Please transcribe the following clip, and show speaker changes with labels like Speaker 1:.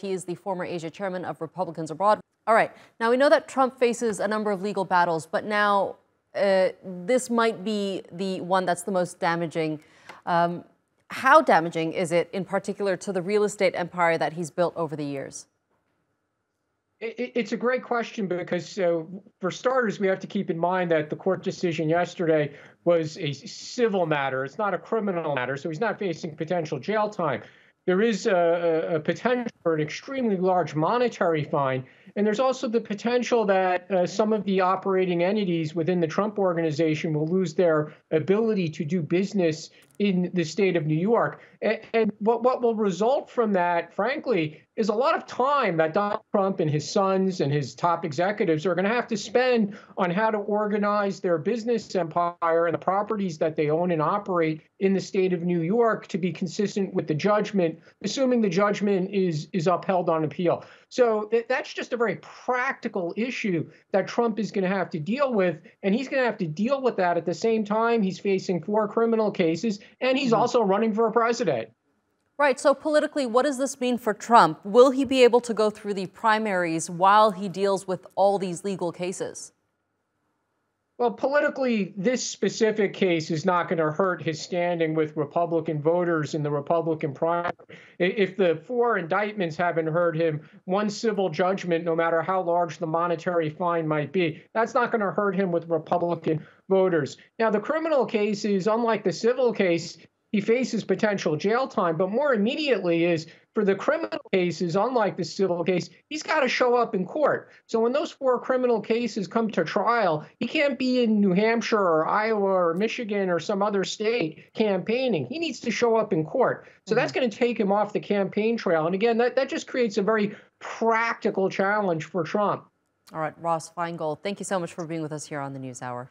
Speaker 1: He is the former Asia chairman of Republicans Abroad. All right. Now, we know that Trump faces a number of legal battles, but now this might be the one that's the most damaging. How damaging is it, in particular, to the real estate empire that he's built over the years?
Speaker 2: It's a great question because, for starters, we have to keep in mind that the court decision yesterday was a civil matter. It's not a criminal matter, so he's not facing potential jail time. There is a potential for an extremely large monetary fine, and there's also the potential that some of the operating entities within the Trump organization will lose their ability to do business in the state of New York. And what will result from that, frankly, is a lot of time that Donald Trump and his sons and his top executives are going to have to spend on how to organize their business empire and the properties that they own and operate in the state of New York to be consistent with the judgment, assuming the judgment is upheld on appeal. So that's just a very practical issue that Trump is going to have to deal with, and he's going to have to deal with that at the same time he's facing 4 criminal cases, and he's also running for president.
Speaker 1: Right. So politically, what does this mean for Trump? Will he be able to go through the primaries while he deals with all these legal cases?
Speaker 2: Well, politically, this specific case is not going to hurt his standing with Republican voters in the Republican primary. If the 4 indictments haven't hurt him, one civil judgment, no matter how large the monetary fine might be, that's not going to hurt him with Republican voters. Now, the criminal case is unlike the civil case. He faces potential jail time, but more immediately is for the criminal cases, unlike the civil case, he's got to show up in court. So when those 4 criminal cases come to trial, he can't be in New Hampshire or Iowa or Michigan or some other state campaigning. He needs to show up in court. So that's going to take him off the campaign trail. And again, that just creates a very practical challenge for Trump.
Speaker 1: All right, Ross Feingold, thank you so much for being with us here on the NewsHour.